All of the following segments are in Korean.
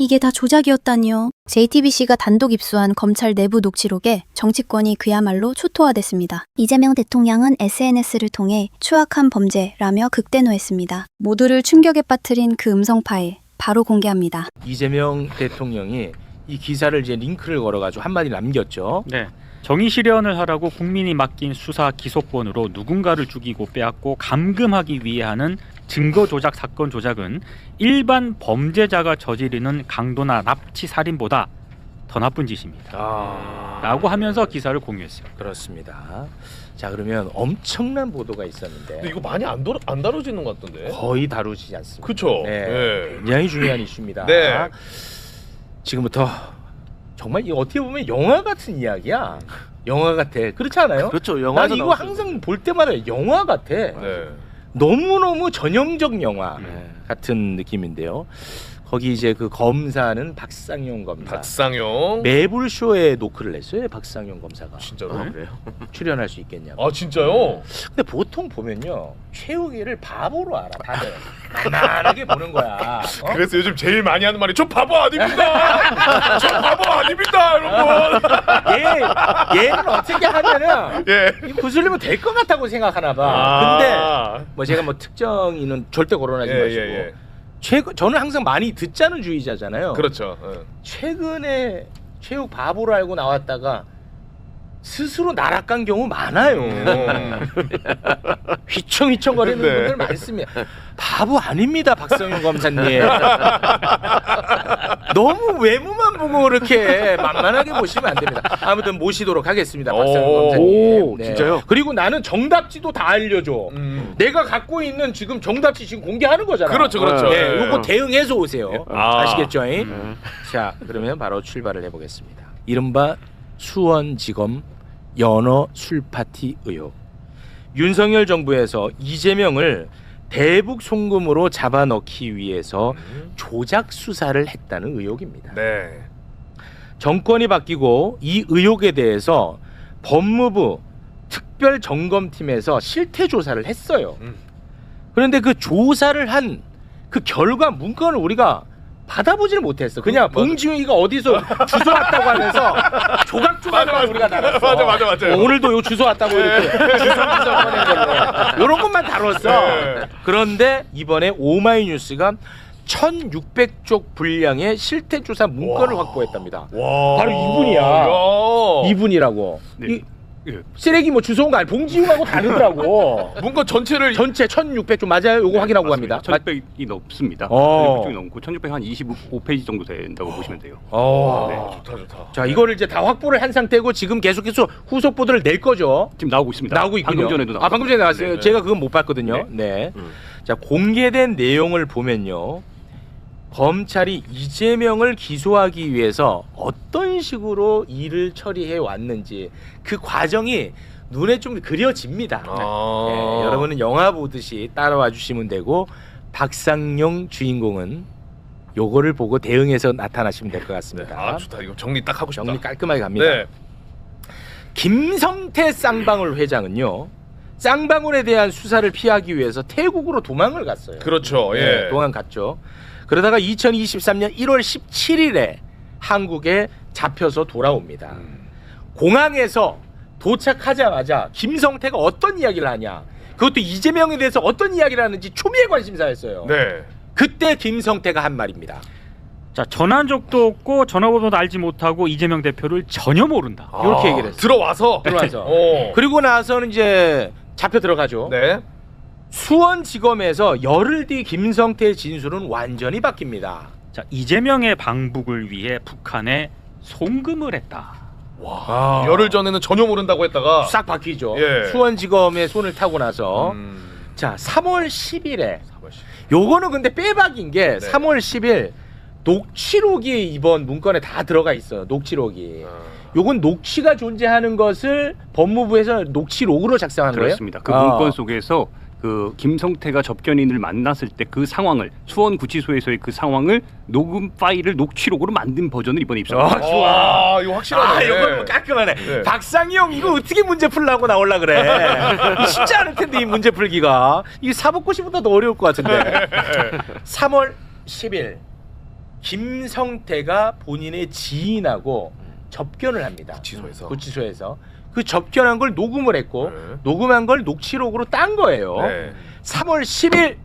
이게 다 조작이었다니요. JTBC가 단독 입수한 검찰 내부 녹취록에 정치권이 그야말로 초토화됐습니다. 이재명 대통령은 SNS를 통해 추악한 범죄라며 극대노했습니다. 모두를 충격에 빠뜨린 그 음성 파일 바로 공개합니다. 이재명 대통령이 이 기사를 이제 링크를 걸어가지고 한마디 남겼죠. 네. 정의 실현을 하라고 국민이 맡긴 수사 기소권으로 누군가를 죽이고 빼앗고 감금하기 위해 하는 증거 조작 사건 조작은 일반 범죄자가 저지르는 강도나 납치 살인보다 더 나쁜 짓입니다. 라고 하면서 기사를 공유했어요. 그렇습니다. 자, 그러면 엄청난 보도가 있었는데 근데 이거 많이 안 다뤄지는 것 같던데. 거의 다루지 않습니다. 그렇죠. 네. 네. 굉장히 중요한 이슈입니다. 네. 지금부터 정말 이 어떻게 보면 영화 같은 이야기야. 영화 같아. 그렇지 않아요? 그렇죠. 난 영화에서 이거 나왔어요. 항상 볼 때마다 영화 같아. 네. 너무너무 전형적 영화 네. 같은 느낌인데요. 거기 이제 그 검사는 박상용 검사. 박상용. 매불쇼에 노크를 냈어요. 박상용 검사가. 진짜로? 그래요? 출연할 수 있겠냐고. 아 진짜요? 근데 보통 보면요. 최욱이를 바보로 알아. 다들. 만만하게 보는 거야. 어? 그래서 요즘 제일 많이 하는 말이 저 바보 아닙니다. 저 바보 아닙니다, 여러분. 얘는 어떻게 하면은 예. 구슬리면 될 것 같다고 생각하나 봐. 근데 뭐 제가 뭐 특정인은 절대 거론하지 마시고. 저는 항상 많이 듣자는 주의자잖아요. 그렇죠. 최근에 최욱 바보로 알고 나왔다가 스스로 나락간 경우 많아요. 휘청휘청거리는 네. 분들 많습니다. 바보 아닙니다, 박성윤 검사님. 너무 외모만 보고 그렇게 만만하게 보시면 안 됩니다. 아무튼 모시도록 하겠습니다, 박성윤 검사님. 네. 진짜요? 그리고 나는 정답지도 다 알려줘. 내가 갖고 있는 지금 정답지 지금 공개하는 거잖아. 그렇죠, 그렇죠. 네, 네. 요거 대응해서 오세요. 아시겠죠? 네. 자, 그러면 바로 출발을 해보겠습니다. 이른바 수원지검 연어 술파티 의혹. 윤석열 정부에서 이재명을 대북 송금으로 잡아넣기 위해서 조작 수사를 했다는 의혹입니다. 네. 정권이 바뀌고 이 의혹에 대해서 법무부 특별점검팀에서 실태 조사를 했어요. 그런데 그 조사를 한 그 결과 문건을 우리가 받아보지를 못했어. 그냥 봉지웅이가 어디서 주소 왔다고 하면서 조각조각만 우리가 달았어. 맞아. 오늘도 요 주소 왔다고 이렇게 주소 꺼낸 걸로 이런 것만 다뤘어. 네. 그런데 이번에 오마이뉴스가 1,600쪽 분량의 실태조사 문건을 확보했답니다. 와. 바로 이분이야. 야. 이분이라고. 네. 이 쓰레기 뭐 주소 온 거 아니 봉지웅하고 다르더라고. 문건 전체를 전체 1,600쪽 맞아요? 요거 확인하고 갑니다. 1,600이 넘습니다. 어. 1,600쪽이 넘고 1,600 한 25페이지 정도 된다고 보시면 돼요. 좋다. 자, 이거를 이제 다 확보를 한 상태고 지금 계속해서 후속 보도를 낼 거죠. 지금 나오고 있습니다. 나오고 있군요. 방금 전에도 나왔어요. 방금 전에 나왔어요. 네. 제가 그건 못 봤거든요. 네. 자, 공개된 내용을 보면요. 검찰이 이재명을 기소하기 위해서 어떤 식으로 일을 처리해 왔는지 그 과정이 눈에 좀 그려집니다. 네, 여러분은 영화 보듯이 따라와 주시면 되고 박상용 주인공은 요거를 보고 대응해서 나타나시면 될 것 같습니다. 아 좋다. 이거 정리 딱 하고 싶다. 정리 깔끔하게 갑니다. 네. 김성태 쌍방울 회장은요. 쌍방울에 대한 수사를 피하기 위해서 태국으로 도망을 갔어요. 그렇죠. 예. 네, 도망갔죠. 그러다가 2023년 1월 17일에 한국에 잡혀서 돌아옵니다. 공항에서 도착하자마자 김성태가 어떤 이야기를 하냐, 그것도 이재명에 대해서 어떤 이야기를 하는지 초미의 관심사였어요. 네. 그때 김성태가 한 말입니다. 자, 전한 적도 없고 전화번호도 알지 못하고 이재명 대표를 전혀 모른다. 이렇게 얘기를 했어요. 들어와서. 그리고 나서는 이제 잡혀 들어가죠. 네. 수원지검에서 열흘 뒤 김성태의 진술은 완전히 바뀝니다. 자, 이재명의 방북을 위해 북한에 송금을 했다. 와. 열흘 전에는 전혀 모른다고 했다가 싹 바뀌죠. 예. 수원지검에 손을 타고 나서 자, 3월 10일에 요거는 근데 빼박인 게 3월 10일 녹취록이 이번 문건에 다 들어가 있어요. 녹취록이. 요건 녹취가 존재하는 것을 법무부에서 녹취록으로 작성한 그렇습니다. 거예요? 그 문건 속에서 그 김성태가 접견인을 만났을 때 그 상황을 수원구치소에서의 그 상황을 녹음 파일을 녹취록으로 만든 버전을 이번에 입수합니다. 좋아. 이거 확실하네. 이건 뭐 깔끔하네. 네. 박상희 형 이거 어떻게 문제 풀라고 나올라 그래. 쉽지 않을 텐데 이 문제 풀기가. 이 사법고시보다 더 어려울 것 같은데. 3월 10일 김성태가 본인의 지인하고 접견을 합니다. 구치소에서. 그 접견한 걸 녹음을 했고 네. 녹음한 걸 녹취록으로 딴 거예요. 네. 3월 10일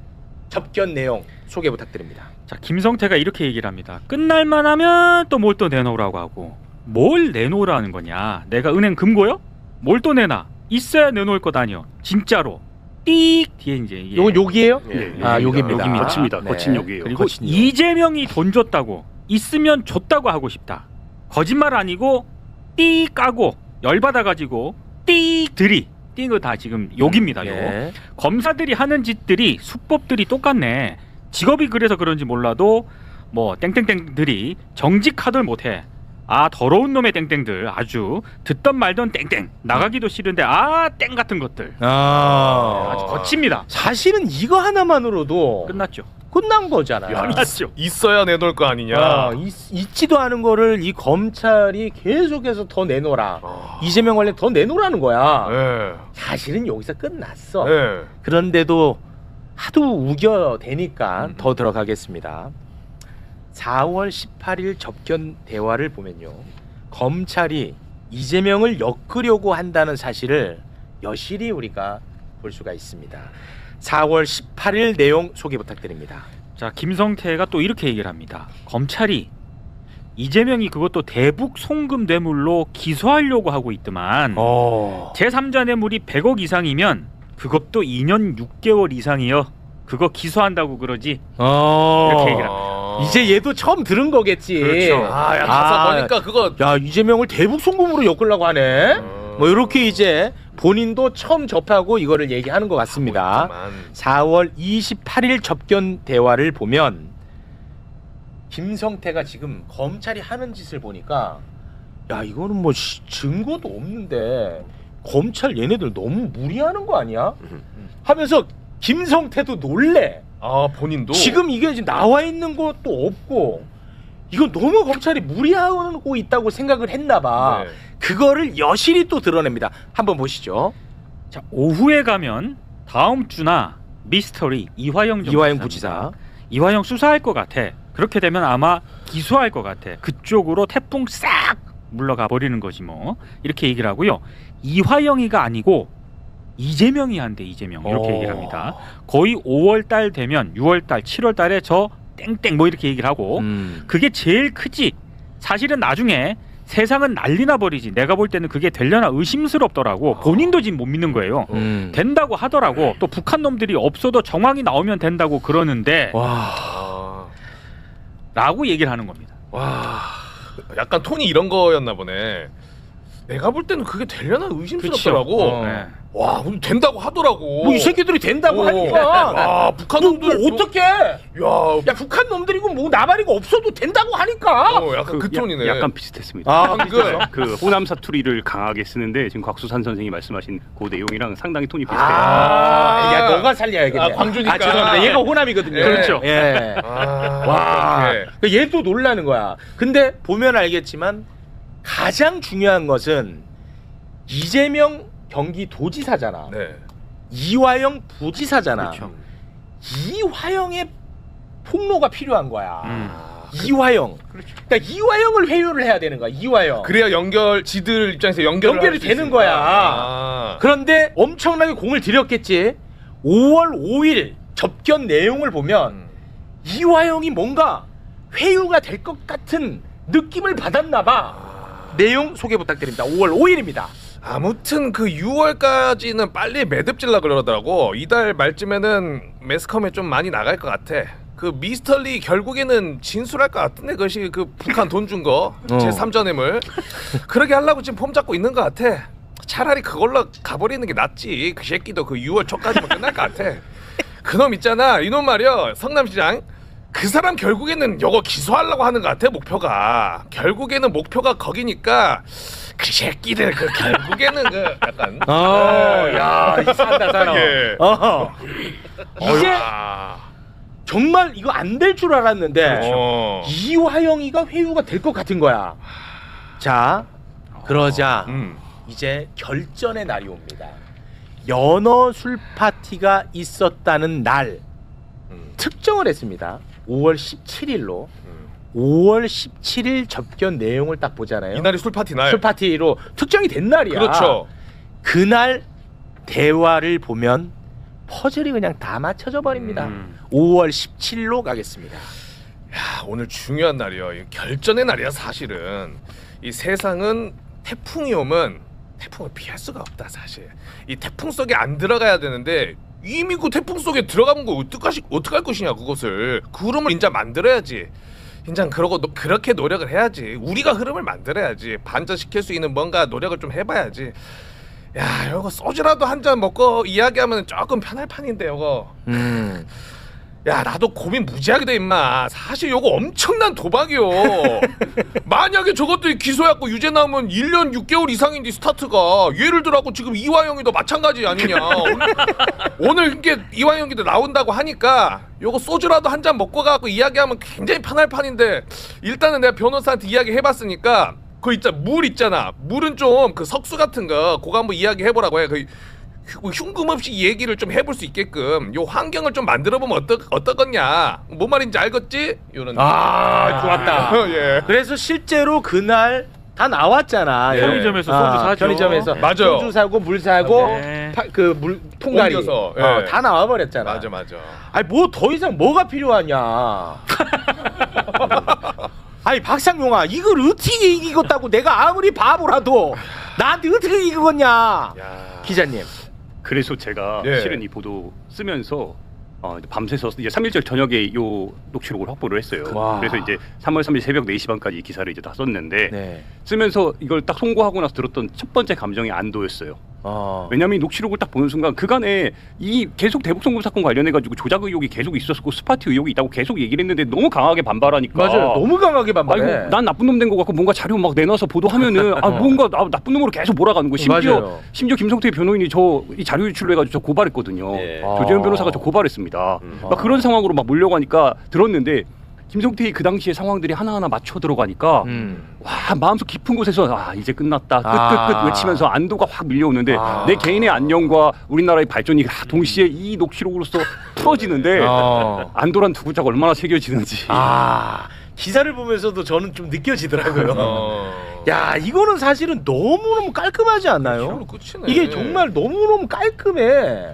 접견 내용 소개 부탁드립니다. 자, 김성태가 이렇게 얘기를 합니다. 끝날만 하면 또 뭘 또 내놓으라고 하고. 뭘 내놓으라는 거냐? 내가 은행 금고요? 뭘 또 내놔? 있어야 내놓을 것 아니요. 진짜로. 띡 뒤에 이제 이게 요건 욕이에요? 예, 아, 욕입니다. 욕입니다. 거칩니다. 네. 거친 욕이에요. 그리고 거친 욕. 이재명이 돈 줬다고 있으면 줬다고 하고 싶다. 거짓말 아니고 띡 까고 열받아가지고 띡 들이 띵거 다 지금 욕입니다. 욕. 예. 검사들이 하는 짓들이 수법들이 똑같네. 직업이 그래서 그런지 몰라도 뭐 땡땡땡들이 정직하들 못해. 아 더러운 놈의 땡땡들 아주 듣던 말던 땡땡 나가기도 싫은데 아 땡 같은 것들 아주 거칩니다. 사실은 이거 하나만으로도 끝났죠. 끝난 거잖아요. 야, 끝났죠. 있어야 내놓을 거 아니냐. 있지도 않은 거를 이 검찰이 계속해서 더 내놓으라. 이재명 관련 더 내놓으라는 거야. 네. 사실은 여기서 끝났어. 네. 그런데도 하도 우겨대니까 더 들어가겠습니다. 4월 18일 접견 대화를 보면요. 검찰이 이재명을 엮으려고 한다는 사실을 여실히 우리가 볼 수가 있습니다. 4월 18일 내용 소개 부탁드립니다. 자 김성태가 또 이렇게 얘기를 합니다. 검찰이 이재명이 그것도 대북 송금 뇌물로 기소하려고 하고 있더만 제3자 뇌물이 100억 이상이면 그것도 2년 6개월 이상이요. 그거 기소한다고 그러지. 이렇게 얘기를 합니다. 이제 얘도 처음 들은 거겠지. 그렇죠. 야, 가서 보니까 그거. 야 이재명을 대북 송금으로 엮으려고 하네. 뭐 이렇게 이제 본인도 처음 접하고 이거를 얘기하는 것 같습니다. 4월 28일 접견 대화를 보면 김성태가 지금 검찰이 하는 짓을 보니까 야 이거는 뭐 증거도 없는데 검찰 얘네들 너무 무리하는 거 아니야? 하면서 김성태도 놀래. 아 본인도 지금 이게 지금 나와 있는 것도 없고 이거 너무 검찰이 무리하고 있다고 생각을 했나 봐. 네. 그거를 여실히 또 드러냅니다. 한번 보시죠. 자 오후에 가면 다음 주나 미스터리 이화영 부지사. 이화영 수사할 것 같아. 그렇게 되면 아마 기소할 것 같아. 그쪽으로 태풍 싹 물러가 버리는 거지 뭐. 이렇게 얘기를 하고요. 이화영이가 아니고 이재명이 한대. 이재명 이렇게 얘기를 합니다. 거의 5월 달 되면 6월 달 7월 달에 저 땡땡 뭐 이렇게 얘기를 하고 그게 제일 크지. 사실은 나중에 세상은 난리나 버리지. 내가 볼 때는 그게 되려나 의심스럽더라고. 본인도 지금 못 믿는 거예요. 된다고 하더라고. 또 북한 놈들이 없어도 정황이 나오면 된다고 그러는데 라고 얘기를 하는 겁니다. 와, 약간 톤이 이런 거였나 보네. 내가 볼 때는 그게 되려나 의심스럽더라고. 네. 와, 근데 된다고 하더라고. 뭐 이 새끼들이 된다고 하니까. 와, 북한 놈들 뭐 어떻게? 야 북한 놈들이고 뭐 나발이고 없어도 된다고 하니까. 약간 그 톤이네. 약간 비슷했습니다. 아, 그 호남 사투리를 강하게 쓰는데 지금 곽수산 선생이 말씀하신 그 내용이랑 상당히 톤이 비슷해요. 야 너가 살려야겠네. 아, 광주니까. 죄송합니다. 얘가 호남이거든요. 예. 그렇죠. 예. 와. 오케이. 얘도 놀라는 거야. 근데 보면 알겠지만 가장 중요한 것은 이재명 경기도지사잖아. 네. 이화영 부지사잖아. 그렇죠. 이화영의 폭로가 필요한 거야. 이화영. 그러니까 이화영을 회유를 해야 되는 거야. 이화영. 그래야 지들 입장에서 연결이 되는 거야. 그런데 엄청나게 공을 들였겠지. 5월 5일 접견 내용을 보면 이화영이 뭔가 회유가 될 것 같은 느낌을 받았나 봐. 내용 소개 부탁드립니다. 5월 5일입니다. 아무튼 그 6월까지는 빨리 매듭질라 그러더라고. 이달 말쯤에는 매스컴에 좀 많이 나갈 것 같아. 그 미스터리 결국에는 진술할 것 같은데 그것이 그 북한 돈 준 거 제3자 뇌물 그러게 하려고 지금 폼 잡고 있는 것 같아. 차라리 그걸로 가버리는 게 낫지. 그 새끼도 그 6월 초까지만 끝날 것 같아. 그놈 있잖아. 이놈 말이야. 성남시장. 그 사람 결국에는 이거 기소하려고 하는 것 같아. 목표가. 결국에는 목표가 거기니까 그 새끼들 그 결국에는 그 약간 야, 산다 살아. 예. 이제 정말 이거 안 될 줄 알았는데 이화영이가 회유가 될 것 같은 거야. 자, 그러자 이제 결전의 날이 옵니다. 연어 술 파티가 있었다는 날 특정을 했습니다. 5월 17일로 5월 17일 접견 내용을 딱 보잖아요. 이날이 술 파티 날. 술 파티로 특정이 된 날이야. 그렇죠. 그날 대화를 보면 퍼즐이 그냥 다 맞춰져 버립니다. 5월 17일로 가겠습니다. 야, 오늘 중요한 날이요. 이 결전의 날이야 사실은. 이 세상은 태풍이 오면 태풍을 피할 수가 없다 사실. 이 태풍 속에 안 들어가야 되는데 이미 그 태풍 속에 들어가면 거 어떡할 것이냐 그것을. 그 흐름을 인자 만들어야지. 인자 그렇게 노력을 해야지. 우리가 흐름을 만들어야지. 반전시킬 수 있는 뭔가 노력을 좀 해봐야지. 야, 이거 소주라도 한 잔 먹고 이야기하면 조금 편할 판인데 이거. 야, 나도 고민 무지하게 돼 임마. 사실 요거 엄청난 도박이요. 만약에 저것들이 기소해갖고 유죄 나오면 1년 6개월 이상인데 스타트가. 예를 들어갖고 지금 이화영이도 마찬가지 아니냐. 오늘 이게 이화영이도 나온다고 하니까 요거 소주라도 한 잔 먹고 가갖고 이야기하면 굉장히 편할 판인데, 일단은 내가 변호사한테 이야기 해봤으니까 그 물 있잖아. 물은 좀 그 석수 같은 거 그거 한번 이야기 해보라고 해. 흉금 없이 얘기를 좀 해볼 수 있게끔 요 환경을 좀 만들어보면 어떠겠냐. 뭔 말인지 알겠지? 요런. 좋았다. 예. 그래서 실제로 그날 다 나왔잖아. 편의점에서 소주 사죠. 편의점에서 맞아요. 소주 사고 물 사고 네. 그 물 통다리 옮겨서, 예. 다 나와 버렸잖아. 맞아. 아니 뭐 더 이상 뭐가 필요하냐. 아니 박상용아, 이걸 어떻게 이기겠다고. 내가 아무리 바보라도 나한테 어떻게 이기겠냐. 야. 기자님. 그래서 제가 예. 실은 이 보도 쓰면서 밤새서 이제 3일절 저녁에 요 녹취록을 확보를 했어요. 와. 그래서 이제 3월 3일 새벽 4시 반까지 이 기사를 이제 다 썼는데 네. 쓰면서 이걸 딱 송고하고 나서 들었던 첫 번째 감정이 안도였어요. 왜냐하면 이 녹취록을 딱 보는 순간 그간에 이 계속 대북송금 사건 관련해 가지고 조작 의혹이 계속 있었고 스파티 의혹이 있다고 계속 얘기를 했는데 너무 강하게 반발하니까. 맞아요. 너무 강하게 반발해. 아이고, 난 나쁜 놈 된 거 같고 뭔가 자료 막 내놔서 보도하면은 뭔가 나쁜 놈으로 계속 몰아가는 거. 맞아요. 심지어 김성태 변호인이 이 자료 유출로 해가지고 저 고발했거든요. 예. 조재현 변호사가 저 고발했습니다. 막 그런 상황으로 막 몰려가니까 들었는데 김성태의 그 당시의 상황들이 하나하나 맞춰 들어가니까 와, 마음속 깊은 곳에서 이제 끝났다 끝 외치면서 안도가 확 밀려오는데 내 개인의 안녕과 우리나라의 발전이 동시에 이 녹취록으로서 풀어지는데 안도란 두 글자가 얼마나 새겨지는지. 기사를 보면서도 저는 좀 느껴지더라고요. 야, 이거는 사실은 너무너무 깔끔하지 않나요? 끝이네. 이게 정말 너무너무 깔끔해.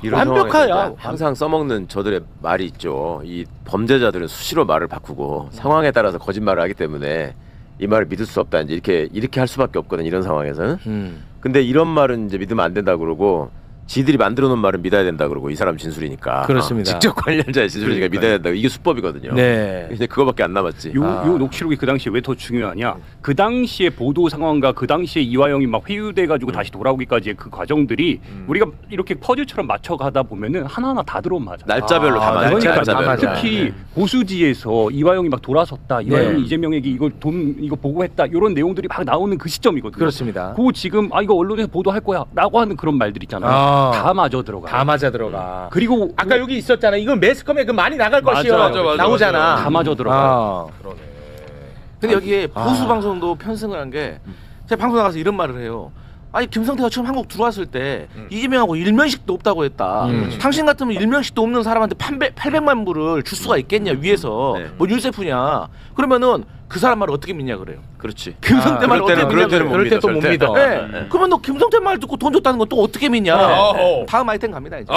이런 완벽하야. 상황에서 항상 써먹는 저들의 말이 있죠. 이 범죄자들은 수시로 말을 바꾸고 상황에 따라서 거짓말을 하기 때문에 이 말을 믿을 수 없다. 이제 이렇게 할 수밖에 없거든, 이런 상황에서는. 근데 이런 말은 이제 믿으면 안 된다 그러고, 지들이 만들어 놓은 말은 믿어야 된다 그러고, 이 사람 진술이니까. 그렇습니다. 직접 관련자의 진술이니까 믿어야 된다. 이게 수법이거든요. 네. 이제 그거밖에 안 남았지. 요 녹취록이 그 당시에 왜 더 중요하냐? 그 당시에 보도 상황과 그 당시에 이화영이 막 회유돼 가지고 다시 돌아오기까지의 그 과정들이 우리가 이렇게 퍼즐처럼 맞춰가다 보면은 하나하나 다 들어온 맞아. 날짜별로 다 맞아. 날짜별로 날짜별로. 다 맞아. 특히 보수지에서 이화영이 막 돌아섰다. 이화영이 네. 이재명에게 이거 보고했다. 이런 내용들이 막 나오는 그 시점이거든요. 그렇습니다. 그 지금 이거 언론에서 보도할 거야라고 하는 그런 말들 있잖아요. 다 맞아 들어가. 다 맞아 들어가. 그리고 아까 여기 있었잖아. 이건 매스컴에 그 많이 나갈 것이요. 맞아. 나오잖아. 다 맞아 들어가. 그러네. 근데 여기에 보수 방송도 편승을 한 게 제가 방송 나가서 이런 말을 해요. 아니 김성태가 처음 한국 들어왔을 때 이재명하고 일면식도 없다고 했다. 당신 같으면 일면식도 없는 사람한테 800만 불을 줄 수가 있겠냐 위에서. 네. 뭐 율세프냐. 그러면은 그 사람 말을 어떻게 믿냐 그래요. 그렇지. 김성태 말을 어떻게 그럴 믿냐 때는 그래요. 못 그럴 때 믿어, 또 못 절대. 믿어. 네. 그러면 너 김성태 말 듣고 돈 줬다는 건 또 어떻게 믿냐. 다음 아이템 갑니다 이제.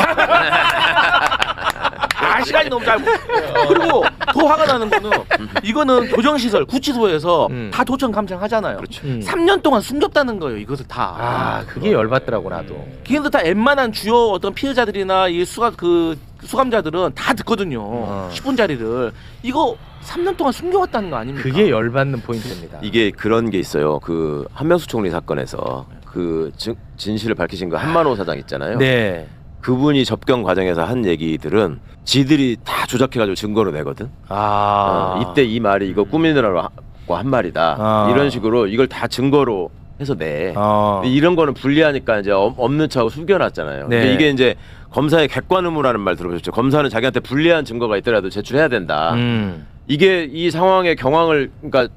시간이 너무 짧고. 그리고 더 화가 나는 거는 이거는 교정시설 구치소에서 다 도청 감청하잖아요. 그렇죠. 3년 동안 숨겼다는 거예요. 이것을 다. 그게 열받더라고 나도. 걔네들 다 웬만한 주요 어떤 피해자들이나 이 수감자들은 다 듣거든요. 10분짜리를. 이거 3년 동안 숨겨왔다는 거 아닙니까? 그게 열받는 포인트입니다. 이게 그런 게 있어요. 그 한명수 총리 사건에서 그 진실을 밝히신 그 한만호 사장 있잖아요. 네. 그분이 접견 과정에서 한 얘기들은 지들이 다 조작해가지고 증거로 내거든. 이때 이 말이 이거 꾸미느라고 한 말이다. 이런 식으로 이걸 다 증거로 해서 내. 근데 이런 거는 불리하니까 이제 없는 척하고 숨겨놨잖아요. 네. 근데 이게 이제 검사의 객관 의무라는 말 들어보셨죠? 검사는 자기한테 불리한 증거가 있더라도 제출해야 된다. 이게 이 상황의 경황을 그러니까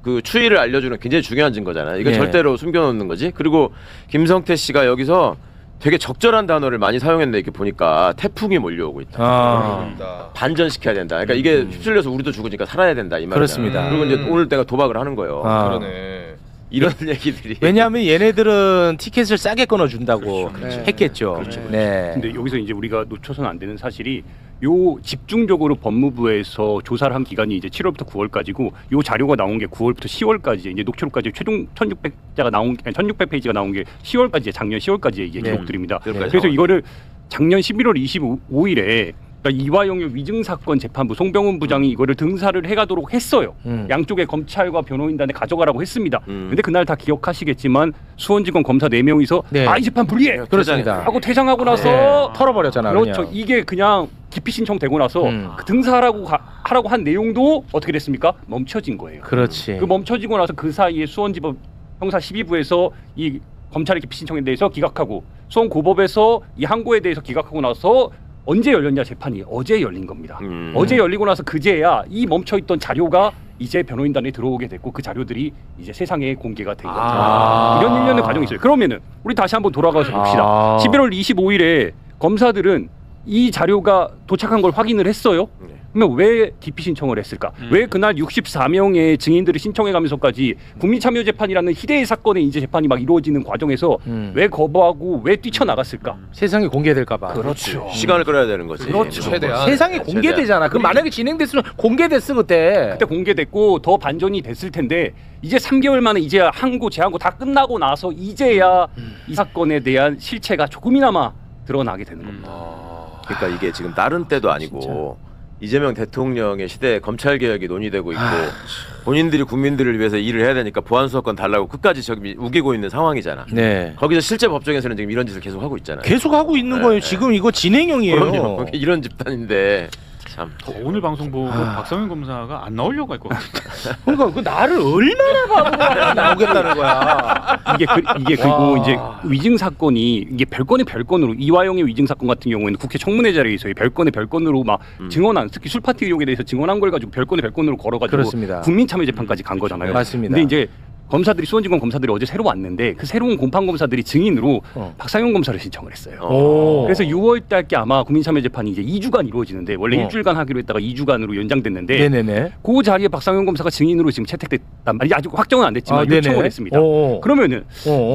그 추이를 알려주는 굉장히 중요한 증거잖아요. 이거 네. 절대로 숨겨놓는 거지. 그리고 김성태 씨가 여기서 되게 적절한 단어를 많이 사용했는데 이렇게 보니까 태풍이 몰려오고 있다. 반전시켜야 된다. 그러니까 이게 휩쓸려서 우리도 죽으니까 살아야 된다 이 말이야. 그렇습니다. 그리고 이제 오늘 내가 도박을 하는 거예요. 그러네. 이런 얘기들이. 왜냐하면 얘네들은 티켓을 싸게 끊어준다고 했겠죠. 네. 근데 여기서 이제 우리가 놓쳐서는 안 되는 사실이 요 집중적으로 법무부에서 조사를 한 기간이 이제 7월부터 9월까지고 요 자료가 나온 게 9월부터 10월까지 이제 녹취록까지 최종 1,600자가 나온 1,600페이지가 나온 게 10월까지 작년 10월까지 이게 네. 기록들입니다. 그러니까요. 그래서 이거를 작년 11월 25일에 그러니까 이화영의 위증 사건 재판부 송병훈 부장이 이거를 등사를 해가도록 했어요. 양쪽의 검찰과 변호인단에 가져가라고 했습니다. 근데 그날 다 기억하시겠지만 수원지검 검사 4명이서 네. 이 재판 불리해 그렇습니다. 하고 퇴장하고 나서 네. 털어버렸잖아. 그렇죠. 그냥. 이게 그냥 기피 신청되고 나서 그 등사하라고 하라고 한 내용도 어떻게 됐습니까? 멈춰진 거예요. 그렇지. 그 멈춰지고 나서 그 사이에 수원지법 형사 12부에서 이 검찰의 기피 신청에 대해서 기각하고 수원고법에서 이 항고에 대해서 기각하고 나서 언제 열렸냐 재판이 어제 열린 겁니다. 어제 열리고 나서 그제야 이 멈춰있던 자료가 이제 변호인단에 들어오게 됐고 그 자료들이 이제 세상에 공개가 된 겁니다. 이런 일련의 과정이 있어요. 그러면은 우리 다시 한번 돌아가서 봅시다. 11월 25일에 검사들은 이 자료가 도착한 걸 확인을 했어요. 그러면 왜 기피 신청을 했을까? 왜 그날 64명의 증인들을 신청해가면서까지 국민참여재판이라는 희대의 사건의 이제 재판이 막 이루어지는 과정에서 왜 거부하고 왜 뛰쳐나갔을까? 세상에 공개될까봐. 그렇죠. 시간을 끌어야 되는 거지. 그렇죠. 최대한. 세상에 공개되잖아. 그럼 만약에 진행됐으면 공개됐어 그때. 그때 공개됐고 더 반전이 됐을 텐데 이제 3개월 만에 이제 항고 재항고 다 끝나고 나서 이제야 이 사건에 대한 실체가 조금이나마 드러나게 되는 겁니다. 그러니까 이게 지금 다른 때도 아니고 이재명 대통령의 시대에 검찰 개혁이 논의되고 있고 본인들이 국민들을 위해서 일을 해야 되니까 보안 수사권 달라고 끝까지 저기 우기고 있는 상황이잖아. 네. 거기서 실제 법정에서는 지금 이런 짓을 계속 하고 있잖아요. 계속 하고 있는 거예요. 지금 이거 진행형이에요. 그럼요. 이런 집단인데 참. 오늘 방송 보고 박성현 검사가 안 나오려고 할 것 같아요. 그러니까 그 나를 얼마나 바보가 나오겠다는 거야. 이게 그리고 이제 위증 사건이 이게 별건으로 이화영의 위증 사건 같은 경우에는 국회 청문회 자리에서 별건으로 막 증언한 특히 술 파티 의혹에 대해서 증언한 걸 가지고 별건으로 걸어가지고 그렇습니다. 국민참여재판까지 간 거잖아요. 맞습니다. 근데 이제 검사들이 수원지검 검사들이 어제 새로 왔는데 그 새로운 공판 검사들이 증인으로 박상현 검사를 신청을 했어요. 그래서 6월 달께 아마 국민참여재판이 이제 2주간 이루어지는데 원래 일주일간 하기로 했다가 2주간으로 연장됐는데 네네네. 그 자리에 박상현 검사가 증인으로 지금 채택됐단 말이지 아직 확정은 안 됐지만 요청을 했습니다. 그러면은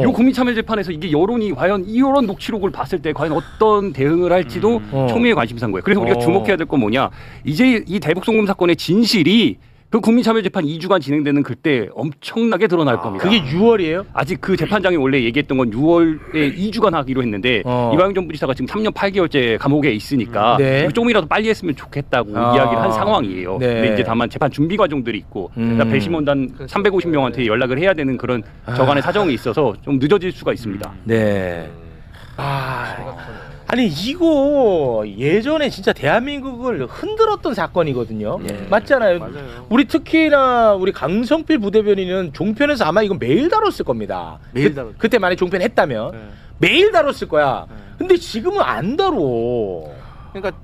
요 국민참여재판에서 이게 여론이 과연 이런 녹취록을 봤을 때 과연 어떤 대응을 할지도 초미의 관심사인 거예요. 그래서 우리가 주목해야 될 건 뭐냐? 이제 이 대북송금 사건의 진실이 그 국민참여재판 2주간 진행되는 그때 엄청나게 드러날 겁니다. 그게 6월이에요? 아직 그 재판장이 원래 얘기했던 건 6월에 2주간 하기로 했는데 이화영 전 부지사가 지금 3년 8개월째 감옥에 있으니까 네. 조금이라도 빨리 했으면 좋겠다고 이야기를 한 상황이에요. 네. 근데 이제 다만 재판 준비 과정들이 있고 그러니까 배심원단 350명한테 연락을 해야 되는 그런 저간의 사정이 있어서 좀 늦어질 수가 있습니다. 네. 아니 이거 예전에 진짜 대한민국을 흔들었던 사건이거든요. 맞잖아요. 우리 특히나 우리 강성필 부대변인은 종편에서 아마 이건 매일 다뤘을 겁니다. 매일 다뤘죠. 그때 만약 종편 했다면 매일 다뤘을 거야. 근데 지금은 안 다뤄. 그러니까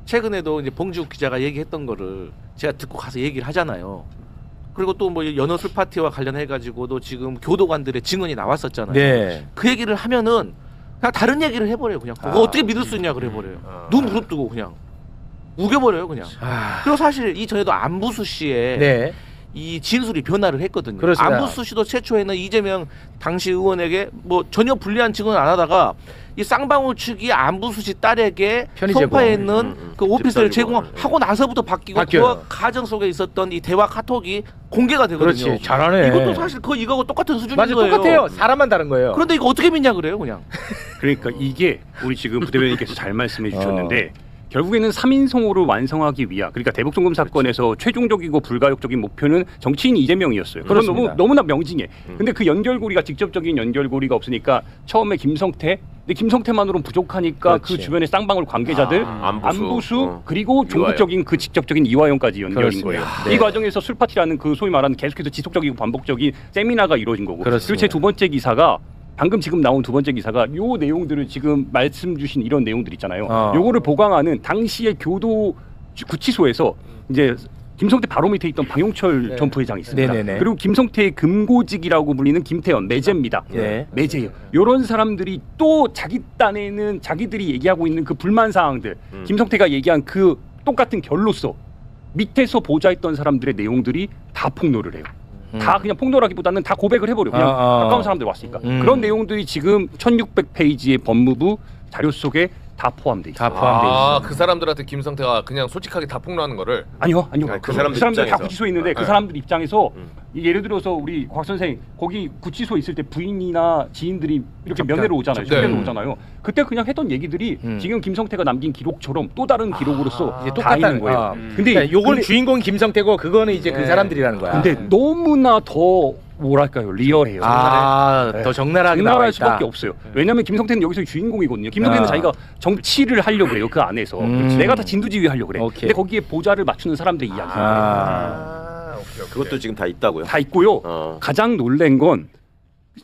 최근에도 이제 봉지욱 기자가 얘기했던 거를 제가 듣고 가서 얘기를 하잖아요. 그리고 또 뭐 연어 술 파티와 관련해 가지고도 지금 교도관들의 증언이 나왔었잖아요. 네. 그 얘기를 하면은 그냥 다른 얘기를 해버려요. 그냥 그거 어떻게 믿을 수 있냐 그래버려요. 눈 부릅뜨고 그냥 우겨버려요 그냥. 그리고 사실 이 전에도 안부수 씨의 네. 이 진술이 변화를 했거든요. 그렇습니다. 안부수 씨도 최초에는 이재명 당시 의원에게 뭐 전혀 불리한 증언을 안 하다가 이 쌍방울 측이 안부수 씨 딸에게 편의 송파에 제공. 있는 그 오피스를 집사유고. 제공하고 나서부터 바뀌고 바뀌어요. 그 과정 속에 있었던 이 대화 카톡이 공개가 되거든요. 그렇지. 잘하네. 이것도 사실 그 이거하고 똑같은 수준인 맞아, 거예요. 똑같아요. 사람만 다른 거예요. 그런데 이거 어떻게 믿냐 그래요, 그냥. 그러니까 이게 우리 지금 부대변인께서 잘 말씀해 주셨는데 결국에는 3인성으로 완성하기 위한 그러니까 대북송금 사건에서 최종적이고 불가역적인 목표는 정치인 이재명이었어요. 그건 너무나 명징해. 근데 그 연결고리가 직접적인 연결고리가 없으니까 처음에 김성태 근데 김성태만으로는 부족하니까 그렇지. 그 주변의 쌍방울 관계자들 안부수 그리고 종국적인 그 직접적인 이화영까지 연결인 그렇습니다. 거예요. 네. 이 과정에서 술파티라는 그 소위 말하는 계속해서 지속적이고 반복적인 세미나가 이루어진 거고 그렇습니다. 그리고 제 두 번째 기사가 방금 지금 나온 두 번째 기사가 요 내용들을 지금 말씀 주신 이런 내용들 있잖아요. 요거를 보강하는 당시의 교도 구치소에서 이제 김성태 바로 밑에 있던 방용철 전 부회장이 있습니다. 네네네. 그리고 김성태의 금고직이라고 불리는 김태현 매제입니다. 네. 매제예요. 이런 사람들이 또 자기 딴에는 자기들이 얘기하고 있는 그 불만 사항들, 김성태가 얘기한 그 똑같은 결로서 밑에서 보좌했던 사람들의 내용들이 다 폭로를 해요. 다 그냥 폭로라기보다는 다 고백을 해버려. 그냥 가까운 사람들 왔으니까. 그런 내용들이 지금 1600페이지의 법무부 자료 속에 다 포함돼 있어요. 다 포함돼 있어. 그 사람들한테 김성태가 그냥 솔직하게 다 폭로하는 거를. 아니요. 그 사람들 다 입장에서. 구치소에 있는데 그 사람들 입장에서 예를 들어서 우리 곽 선생 거기 구치소 있을 때 부인이나 지인들이 이렇게 면회로 오잖아요. 접견으로 오잖아요. 그때 그냥 했던 얘기들이 지금 김성태가 남긴 기록처럼 또 다른 기록으로서 이제 다 있는 거예요. 근데 근데 요건 근데- 주인공이 김성태고 그거는 이제 그 사람들이라는 거야. 근데 너무나 더 뭐랄까요, 리얼해요. 더 적나라하게 나와 장난할 있다. 수밖에 없어요. 왜냐하면 김성태는 여기서 주인공이거든요. 김성태는 자기가 정치를 하려고 그래요. 그 안에서 내가 다 진두지휘 하려고 그래. 오케이. 근데 거기에 보좌를 맞추는 사람들의 이야기예요. 그것도 지금 다 있다고요? 다 있고요. 가장 놀란 건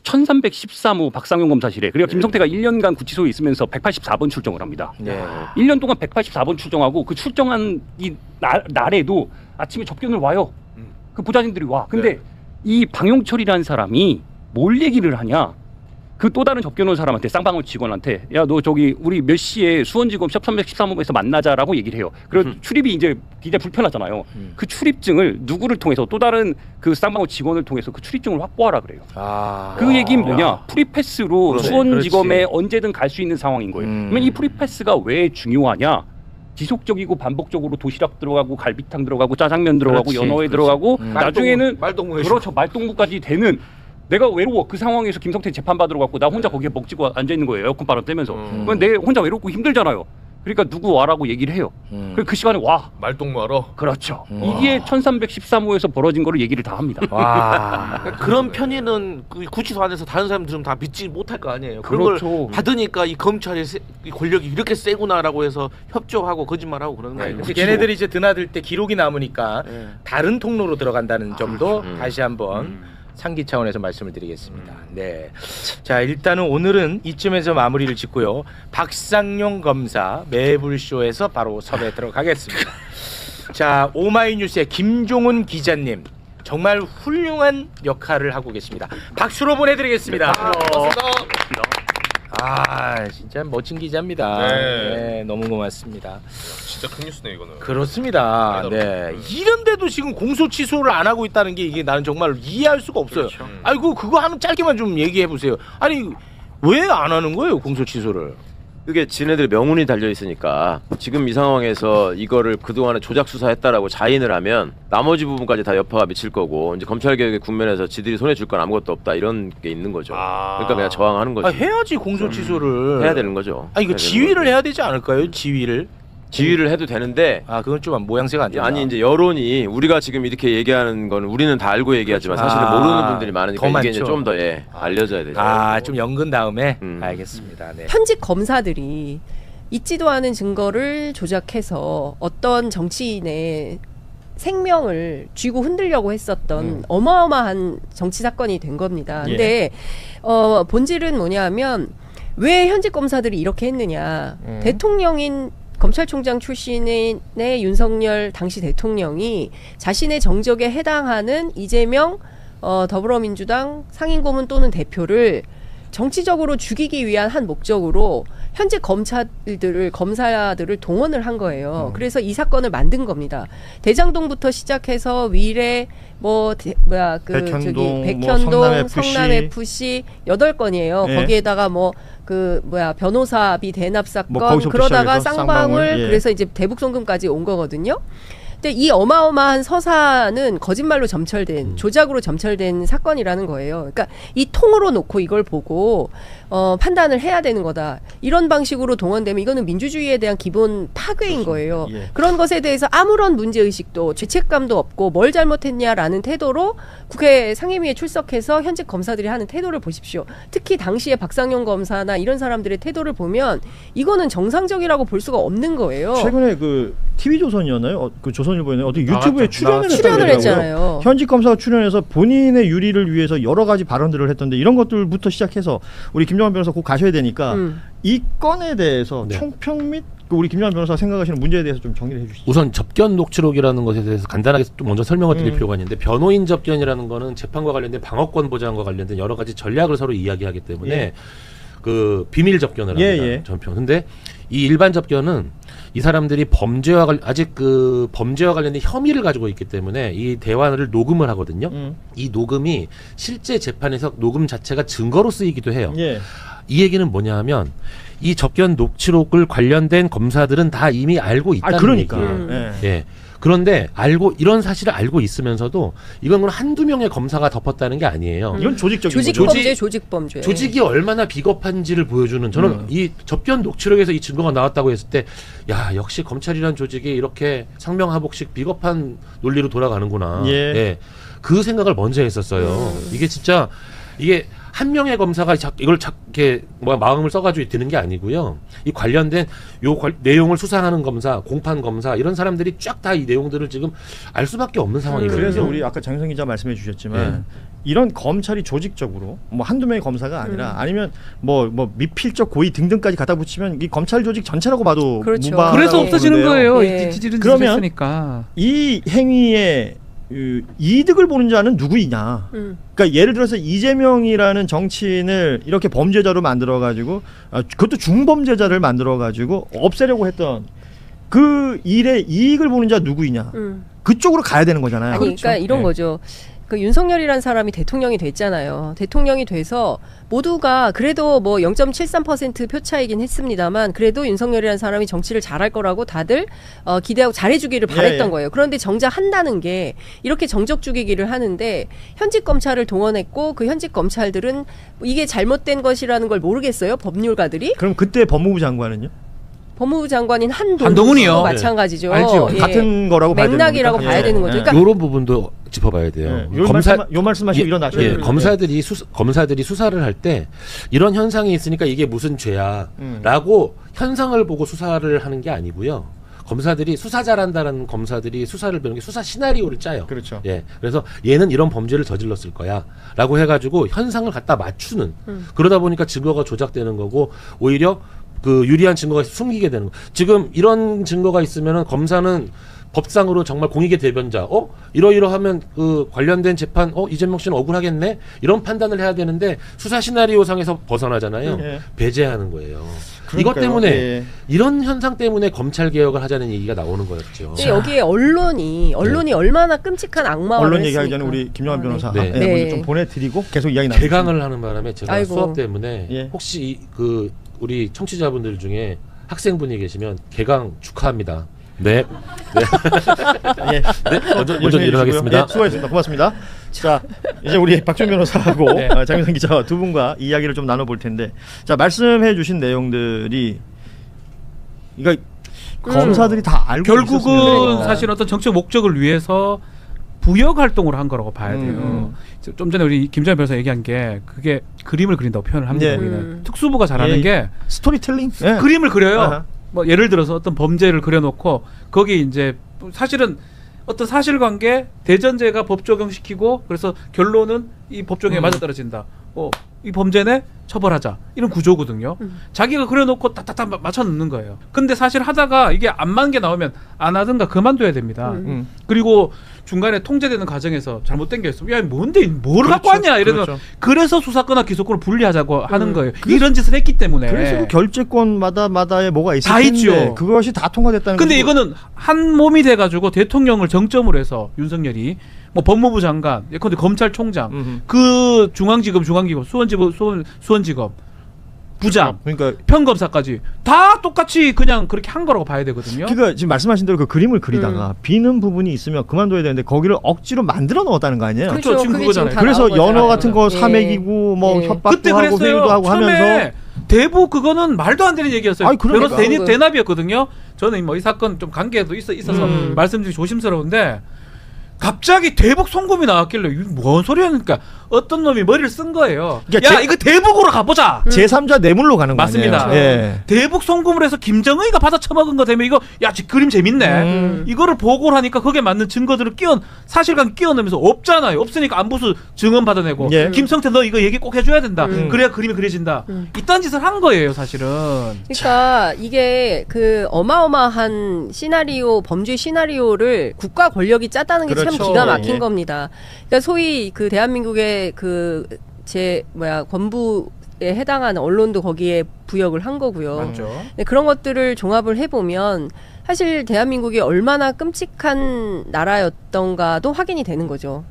1313호 박상용 검사실에 그리고 김성태가 1년간 구치소에 있으면서 184번 출정을 합니다. 네. 1년 동안 184번 출정하고 그 출정한 이 날에도 아침에 접견을 와요. 그 보좌진들이 와. 근데 이 방용철이라는 사람이 뭘 얘기를 하냐? 그 또 다른 접견 온 사람한테 쌍방울 직원한테 야 너 저기 우리 몇 시에 수원지검 샵 313호에서 만나자라고 얘기를 해요. 그리고 출입이 이제 굉장히 불편하잖아요. 그 출입증을 누구를 통해서 또 다른 그 쌍방울 직원을 통해서 그 출입증을 확보하라 그래요. 그 얘기는 뭐냐? 프리패스로 그러네. 수원지검에 언제든 갈 수 있는 상황인 거예요. 그러면 이 프리패스가 왜 중요하냐? 지속적이고 반복적으로 도시락 들어가고 갈비탕 들어가고 짜장면 들어가고 연어회 들어가고 나중에는 말동무에 그렇죠, 말동무까지 되는. 내가 외로워. 그 상황에서 김성태 재판 받으러 갔고 나 혼자 거기에 먹지고 앉아 있는 거예요. 에어컨 바람 쐬면서. 그건 내 혼자 외롭고 힘들잖아요. 그러니까 누구 와라고 얘기를 해요. 그 시간에 와. 말동무하러. 그렇죠. 이게 1313호에서 벌어진 거를 얘기를 다 합니다. 와. 그런 편의는 그 구치소 안에서 다른 사람들은 다 믿지 못할 거 아니에요. 그런 그렇죠. 걸 받으니까 이 검찰의 이 권력이 이렇게 세구나라고 해서 협조하고 거짓말하고 그러는 거예요. 근데 걔네들이 이제 드나들 때 기록이 남으니까 다른 통로로 들어간다는 점도 다시 한번 상기 차원에서 말씀을 드리겠습니다. 네. 자, 일단은 오늘은 이쯤에서 마무리를 짓고요. 박상용 검사 매불쇼에서 바로 섭외 들어가겠습니다. 자, 오마이뉴스의 김종훈 기자님. 정말 훌륭한 역할을 하고 계십니다. 박수로 보내드리겠습니다. 아, 진짜 멋진 기자입니다. 네, 너무 고맙습니다. 진짜 큰 뉴스네 이거는. 그렇습니다. 네. 이런데도 지금 공소 취소를 안 하고 있다는 게 이게 나는 정말 이해할 수가 없어요. 아이고 그거 하는 짧게만 좀 얘기해 보세요. 아니 왜 안 하는 거예요 공소 취소를? 그게 지네들 명운이 달려 있으니까 지금 이 상황에서 이거를 그동안에 조작 수사했다라고 자인을 하면 나머지 부분까지 다 여파가 미칠 거고 이제 검찰 개혁의 국면에서 지들이 손에 줄 건 아무것도 없다 이런 게 있는 거죠. 그러니까 그냥 저항하는 거죠. 해야지 공소 취소를 해야 되는 거죠. 이거 지휘를 해야 되지 않을까요? 지휘를 해도 되는데 그건 좀 모양새가 안 된다. 아니 이제 여론이 우리가 지금 이렇게 얘기하는 건 우리는 다 알고 얘기하지만 사실은 모르는 분들이 많으니까 더 이게 이제 많죠. 좀 더 알려져야 되죠. 좀 연근 다음에 알겠습니다. 네. 현직 검사들이 있지도 않은 증거를 조작해서 어떤 정치인의 생명을 쥐고 흔들려고 했었던 어마어마한 정치 사건이 된 겁니다. 근데 본질은 뭐냐면 왜 현직 검사들이 이렇게 했느냐. 대통령인 검찰총장 출신의 윤석열 당시 대통령이 자신의 정적에 해당하는 이재명 더불어민주당 상임고문 또는 대표를 정치적으로 죽이기 위한 한 목적으로 현재 검사들을 동원을 한 거예요. 그래서 이 사건을 만든 겁니다. 대장동부터 시작해서 위례 백현동, 성남 FC 8건이에요. 예. 거기에다가 변호사비 대납 사건 거기서부터 그러다가 시작해서 쌍방울 쌍방울, 예. 그래서 이제 대북송금까지 온 거거든요. 근데 이 어마어마한 서사는 거짓말로 점철된 조작으로 점철된 사건이라는 거예요. 그러니까 이 통으로 놓고 이걸 보고 판단을 해야 되는 거다. 이런 방식으로 동원되면 이거는 민주주의에 대한 기본 파괴인 거예요. 예. 그런 것에 대해서 아무런 문제의식도 죄책감도 없고 뭘 잘못했냐라는 태도로 국회 상임위에 출석해서 현직 검사들이 하는 태도를 보십시오. 특히 당시에 박상용 검사나 이런 사람들의 태도를 보면 이거는 정상적이라고 볼 수가 없는 거예요. 최근에 그 TV조선이었나요? 그 조선일보에 어디 유튜브에 출연을 출연을 했잖아요. 현직 검사가 출연해서 본인의 유리를 위해서 여러 가지 발언들을 했던데 이런 것들부터 시작해서 우리 김정환 변호사 곧 가셔야 되니까 이 건에 대해서 총평 및 그 우리 김영환 변호사 생각하시는 문제에 대해서 좀 정리를 해주시죠. 우선 접견 녹취록이라는 것에 대해서 간단하게 좀 먼저 설명을 드릴 필요가 있는데 변호인 접견이라는 거는 재판과 관련된 방어권 보장과 관련된 여러 가지 전략을 서로 이야기하기 때문에 예. 그 비밀 접견을 합니다. 예. 전편. 근데 이 일반 접견은 이 사람들이 아직 그 범죄와 관련된 혐의를 가지고 있기 때문에 이 대화를 녹음을 하거든요. 이 녹음이 실제 재판에서 녹음 자체가 증거로 쓰이기도 해요. 예. 이 얘기는 뭐냐 하면 이 접견 녹취록을 관련된 검사들은 다 이미 알고 있다는 그러니까. 얘기예요. 예. 예. 그런데 이런 사실을 알고 있으면서도 이건 한두 명의 검사가 덮었다는 게 아니에요. 이건 조직적인 거죠. 조직범죄, 조직범죄. 조직이 얼마나 비겁한지를 보여주는 저는 이 접견 녹취록에서 이 증거가 나왔다고 했을 때 야 역시 검찰이란 조직이 이렇게 상명하복식 비겁한 논리로 돌아가는구나. 예. 그 생각을 먼저 했었어요. 이게 진짜 이게 한 명의 검사가 이걸 이렇게 마음을 써가지고 드는 게 아니고요. 이 관련된 내용을 수사하는 검사, 공판 검사 이런 사람들이 쫙 다 이 내용들을 지금 알 수밖에 없는 상황이거든요. 그래서 우리 아까 장성 기자 말씀해 주셨지만 이런 검찰이 조직적으로 뭐 한두 명의 검사가 아니라 아니면 뭐 미필적 고의 등등까지 갖다 붙이면 이 검찰 조직 전체라고 봐도 그렇죠. 무방하다고 그래서 없어지는 보는데요. 거예요. 예. 찌질은 그러면 했으니까. 이 행위에 이득을 보는 자는 누구이냐? 그러니까 예를 들어서 이재명이라는 정치인을 이렇게 범죄자로 만들어 가지고 그것도 중범죄자를 만들어 가지고 없애려고 했던 그 일의 이익을 보는 자 누구이냐? 그쪽으로 가야 되는 거잖아요. 아니, 그러니까 이런 예. 거죠. 그 윤석열이라는 사람이 대통령이 됐잖아요. 대통령이 돼서 모두가 그래도 뭐 0.73% 표 차이긴 했습니다만 그래도 윤석열이라는 사람이 정치를 잘할 거라고 다들 기대하고 잘해주기를 바랬던 예. 거예요. 그런데 정작 한다는 게 이렇게 정적 죽이기를 하는데 현직 검찰을 동원했고 그 현직 검찰들은 이게 잘못된 것이라는 걸 모르겠어요. 법률가들이. 그럼 그때 법무부 장관은요? 법무부 장관인 한동훈이요. 마찬가지죠. 알죠. 예. 같은 거라고 봐야 되는 맥락이라고 거니까. 봐야 예. 되는 거죠. 예. 그러니까 이런 부분도 짚어봐야 돼요. 요 말씀하시고 일어나셔야 돼요. 검사들이 수사를 할 때 이런 현상이 있으니까 이게 무슨 죄야라고 현상을 보고 수사를 하는 게 아니고요. 검사들이 수사 잘한다는 검사들이 수사를 배우는 게 수사 시나리오를 짜요. 그렇죠. 예, 그래서 얘는 이런 범죄를 저질렀을 거야라고 해가지고 현상을 갖다 맞추는. 그러다 보니까 증거가 조작되는 거고 오히려 그 유리한 증거가 숨기게 되는 거. 지금 이런 증거가 있으면은 검사는 법상으로 정말 공익의 대변자, 이러이러하면 그 관련된 재판, 이재명 씨는 억울하겠네? 이런 판단을 해야 되는데 수사 시나리오상에서 벗어나잖아요. 예. 배제하는 거예요. 그러니까요. 이것 때문에 예. 이런 현상 때문에 검찰 개혁을 하자는 얘기가 나오는 거였죠. 근데 여기에 언론이 얼마나 끔찍한 악마화를 언론 얘기하기 전에 했습니까? 우리 김영환 변호사 네. 예, 네. 먼저 좀 보내드리고 계속 이야기 나누죠. 개강을 하는 바람에 제가 아이고. 수업 때문에 예. 혹시 그 우리 청취자분들 중에 학생분이 계시면 개강 축하합니다. 네. 예. 먼저 열심히 일어나겠습니다. 해주시고요. 예, 수고하셨습니다. 고맙습니다. 자, 이제 우리 박준 변호사하고 네. 장윤성 기자 두 분과 이야기를 좀 나눠볼 텐데, 자 말씀해주신 내용들이, 그러니까 검사들이 다 알고 결국은 있었으면 사실 어떤 정책 목적을 위해서 부역 활동을 한 거라고 봐야 돼요. 좀 전에 우리 김정현 변호사 얘기한 게 그게 그림을 그린다고 표현을 합니다. 예. 우리는 특수부가 잘하는 예. 게 스토리텔링. 예. 그림을 그려요. 아하. 뭐 예를 들어서 어떤 범죄를 그려놓고 거기 이제 사실은 어떤 사실관계 대전제가 법 적용시키고 그래서 결론은 이 법 적용에 맞아떨어진다. 이 범죄네 처벌하자 이런 구조거든요. 자기가 그려놓고 딱딱딱 맞춰 넣는 거예요. 근데 사실 하다가 이게 안 맞는 게 나오면 안 하든가 그만둬야 됩니다. 그리고 중간에 통제되는 과정에서 잘못된 게 있으면 야 뭔데 뭘 갖고 왔냐 이러면 그렇죠. 그래서 수사권과 기소권을 분리하자고 하는 거예요. 이런 짓을 했기 때문에. 그래서 결재권마다에 뭐가 있을 다 텐데 있죠. 그것이 다 통과됐다는 근데 거죠. 이거는 한 몸이 돼가지고 대통령을 정점으로 해서 윤석열이 뭐 법무부 장관, 예컨대 검찰총장, 그 중앙지검, 수원지검 부장, 그러니까 평검사까지 다 똑같이 그냥 그렇게 한 거라고 봐야 되거든요. 그러니까 지금 말씀하신 대로 그 그림을 그리다가 비는 부분이 있으면 그만둬야 되는데 거기를 억지로 만들어 넣었다는 거 아니에요? 그렇죠. 지금 그게 그거잖아요. 다 그래서 나온 거잖아요. 연어 같은 거 예. 사맥이고 뭐 예. 협박도 그때 하고 그랬어요. 회유도 하고 처음에 하면서 대부 그거는 말도 안 되는 얘기였어요. 아니, 그러니까. 변호사 대납이었거든요. 저는 뭐 이 사건 좀 관계도 있어서 말씀드리기 조심스러운데 갑자기 대북 송금이 나왔길래 이게 뭔 소리였니까 어떤 놈이 머리를 쓴 거예요. 그러니까 야 이거 대북으로 가보자. 제3자 뇌물로 가는 거예요. 맞습니다. 예. 대북 송금을 해서 김정은이가 받아 처먹은 거 되면 이거 야 그림 재밌네. 이거를 보고를 하니까 거기에 맞는 증거들을 사실관 끼워넣으면서 없잖아요. 없으니까 안보수 증언 받아내고 예. 김성태 너 이거 얘기 꼭 해줘야 된다. 그래야 그림이 그려진다. 이딴 짓을 한 거예요 사실은. 그러니까 이게 그 어마어마한 시나리오 범죄 시나리오를 국가 권력이 짰다는 게 참 그렇죠. 기가 막힌 예. 겁니다. 그러니까 소위 그 대한민국의 권부에 해당하는 언론도 거기에 부역을 한 거고요. 맞죠. 네, 그런 것들을 종합을 해보면 사실 대한민국이 얼마나 끔찍한 나라였던가도 확인이 되는 거죠.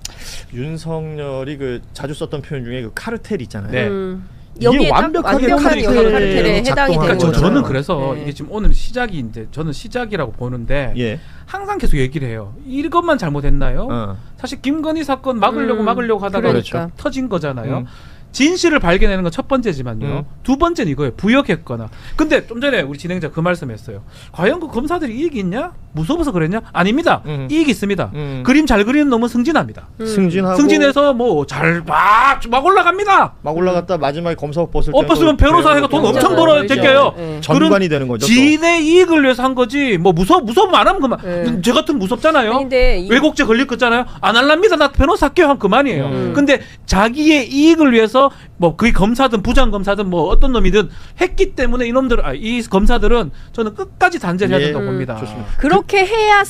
윤석열이 그 자주 썼던 표현 중에 그 카르텔 있잖아요. 네. 이게 여기에 완벽하게 카르텔에 카르텔에 해당이 작동하는 되는 그러니까 거죠. 저는 그래서 네. 이게 지금 오늘 시작인데 저는 시작이라고 보는데 예. 항상 계속 얘기를 해요. 이것만 잘못했나요? 어. 사실 김건희 사건 막으려고 하다가 그러니까. 터진 거잖아요. 진실을 발견하는 건 첫 번째지만요. 두 번째는 이거예요. 부역했거나. 근데 좀 전에 우리 진행자 그 말씀했어요. 과연 그 검사들이 이익이 있냐? 무서워서 그랬냐? 아닙니다. 이익이 있습니다. 그림 잘 그리는 놈은 승진합니다. 승진하고 승진해서 뭐 잘 막 올라갑니다. 막 올라갔다 마지막에 검사 옷 벗을 때 없었으면 변호사 해가 돈 엄청 벌어 제껴요. 전관이 되는 거죠. 또. 지인의 이익을 위해서 한 거지. 뭐 무서우면 안 하면 그만. 제 같은 무섭잖아요. 아니, 근데 왜곡죄 걸릴 거잖아요. 안 할랍니다. 나 변호사 할게요. 하면 그만이에요. 근데 자기의 이익을 위해서 뭐 그게 검사든 부장검사든 뭐 어떤 놈이든 했기 때문에 이 검사들은 저는 끝까지 단죄를 해야 된다고 봅니다. 좋습니다. 그렇게 해야